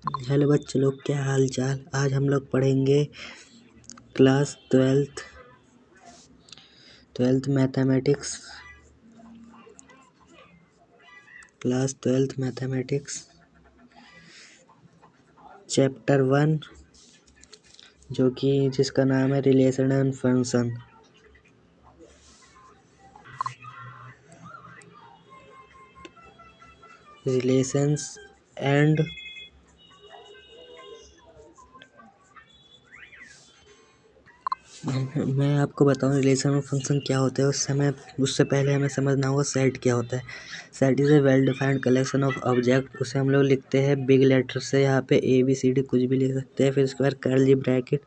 Hello बच्चों लोग, क्या हाल चाल। आज हम लोग पढ़ेंगे क्लास ट्वेल्थ मैथमेटिक्स चैप्टर 1, जो कि जिसका नाम है relation and function. Relations and मैं आपको बताऊं रिलेशन और फंक्शन क्या होता है। उससे पहले हमें समझना होगा सेट क्या होता है। Set is a well defined collection of object. उसे हम लोग लिखते हैं बिग लेटर से। यहाँ पे ABCD कुछ भी लिख सकते हैं। फिर उसके बाद कर्ली ब्रैकेट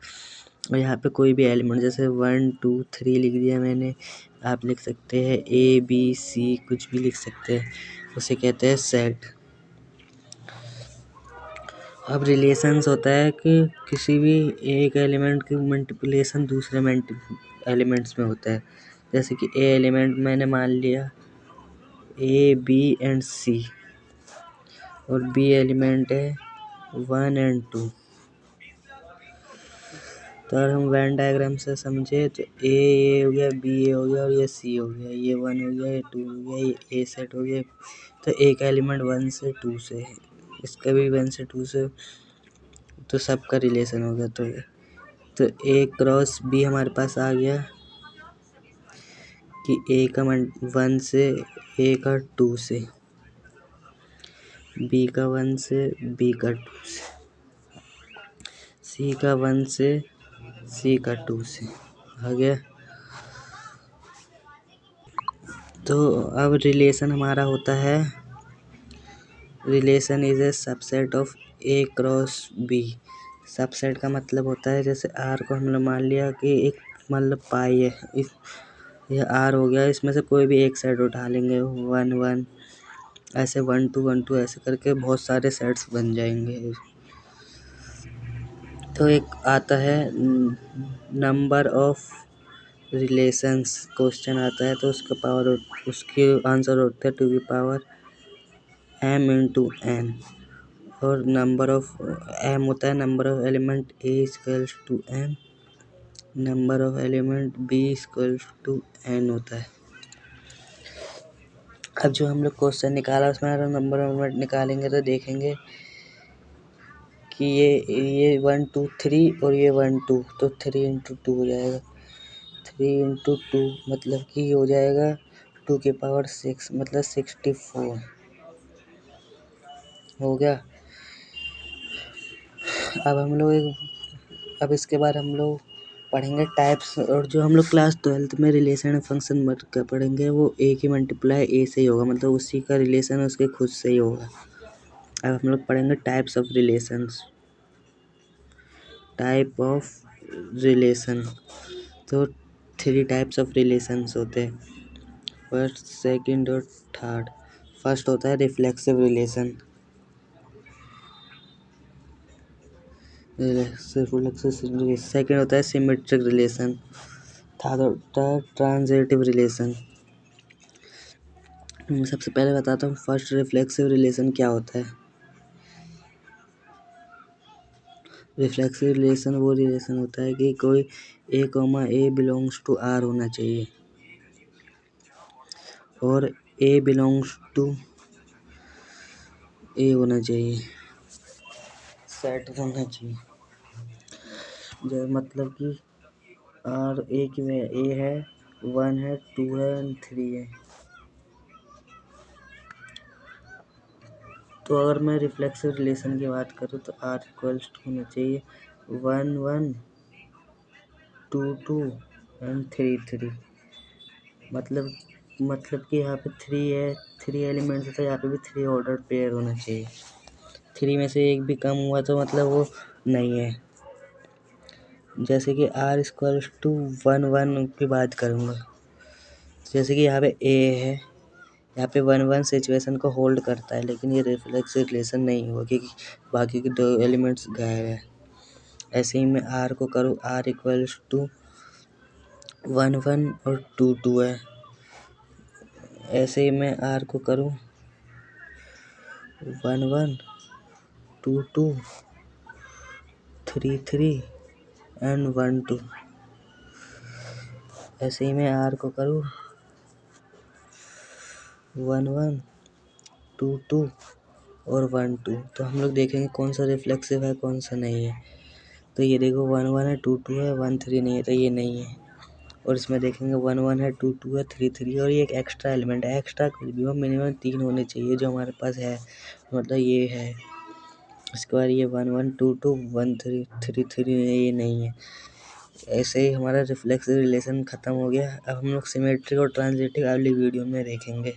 और यहाँ पे कोई भी एलिमेंट, जैसे 1 2 3 लिख दिया मैंने। आप लिख सकते हैं ABC, कुछ भी लिख सकते हैं। उसे कहते हैं सेट। अब रिलेशंस होता है कि किसी भी एक एलिमेंट की मल्टीप्लिकेशन दूसरे एलिमेंट्स में होता है। जैसे कि ए एलिमेंट मैंने मान लिया A, B एंड C, और B एलिमेंट है 1 एंड 2। तो अगर हम वेन डायग्राम से समझे तो ए हो गया, B हो गया और ये C हो गया। ये 1 हो गया, ये 2 हो गया, ये A सेट हो गया। तो एक एलिमेंट 1 से 2 से है, इसका भी 1 से 2 से, तो सबका रिलेशन हो गया। तो A क्रॉस B हमारे पास आ गया कि A का 1 से, A का 2 से, B का 1 से, B का 2 से, C का 1 से, C का 2 से आ गया। तो अब रिलेशन हमारा होता है, relation is a subset of A cross B। Subset का मतलब होता है, जैसे R को हमने मान लिया कि एक मतलब पाई है, यह R हो गया। इसमें से कोई भी एक सेट उठा लेंगे, 1 1 ऐसे, 1 2 1 2 ऐसे करके बहुत सारे सेट्स बन जाएंगे। तो एक आता है नंबर ऑफ रिलेशंस, क्वेश्चन आता है, तो उसके आंसर होता है 2 m इंटू n। और नंबर ऑफ m होता है number of element A equals to m, number of element B equals to n होता है। अब जो हम लोग क्वेश्चन निकाला उसमें अगर नंबर ऑफ एलिमेंट निकालेंगे तो देखेंगे कि ये 1 2 3 और ये 1 2, तो 3 इंटू 2 हो जाएगा। 3 इंटू 2 मतलब कि हो जाएगा 2 की पावर 6, मतलब 64 हो गया। अब इसके बाद हम लोग पढ़ेंगे टाइप्स। और जो हम लोग क्लास 12 में रिलेशन और फंक्शन का पढ़ेंगे वो A की मल्टीप्लाई A से ही होगा, मतलब उसी का रिलेशन उसके खुद से ही होगा। अब हम लोग पढ़ेंगे types of relations. Type of relation, तो 3 टाइप्स ऑफ रिलेशंस होते हैं, फर्स्ट सेकंड और थर्ड। फर्स्ट होता है रिफ्लेक्सिव रिलेशन, सेकंड होता है सिमेट्रिक रिलेशन, थर्ड होता है ट्रांजिटिव रिलेशन। मैं सबसे पहले बताता हूँ फर्स्ट रिफ्लेक्सिव रिलेशन क्या होता है। रिफ्लेक्सिव रिलेशन वो रिलेशन होता है कि कोई A, बिलोंग्स टू R होना चाहिए और A बिलोंग्स टू A होना चाहिए, सेट होना चाहिए। जो मतलब कि R A में A है, 1 है, 2 है एंड 3 है। तो अगर मैं रिफ्लेक्सिव रिलेशन की बात करूँ तो R इक्वल्स टू होना चाहिए 1 1 2 2 एंड 3 3। मतलब कि यहाँ पे 3 है, 3 एलिमेंट्स है, तो यहाँ पे भी 3 ऑर्डर पेयर होना चाहिए। 3 में से एक भी कम हुआ तो मतलब वो नहीं है। जैसे कि R इक्वल्स टू 1 1 की बात करूँगा, जैसे कि यहाँ पे A है, यहाँ पे 1 1 सिचुएशन को होल्ड करता है, लेकिन ये रिफ्लेक्सिव रिलेशन नहीं हुआ क्योंकि बाकी के 2 एलिमेंट्स गायब है। ऐसे ही मैं R को करूँ, R इक्वल्स टू 1 1 और 2 2 है। ऐसे ही मैं R को करूँ 1 1 2 2 3 3 एंड 1 2। ऐसे ही मैं R को करूँ 1 1 2 2 और 1 2, तो हम लोग देखेंगे कौन सा रिफ्लेक्सिव है कौन सा नहीं है। तो ये देखो 1 1 है 2 2 है 1 3 नहीं है, तो ये नहीं है। और इसमें देखेंगे 1 1 है 2 2 है 3 3, और ये एक एक्स्ट्रा एलिमेंट है। एक्स्ट्रा कुछ भी हो, मिनिमम 3 होने चाहिए जो हमारे पास है, मतलब ये है। इसके बाद ये 1 1 2 2 1 3 3 3 ये नहीं है। ऐसे ही हमारा रिफ्लेक्सिव रिलेशन खत्म हो गया। अब हम लोग सिमेट्रिक और ट्रांजिटिव अगली वीडियो में देखेंगे।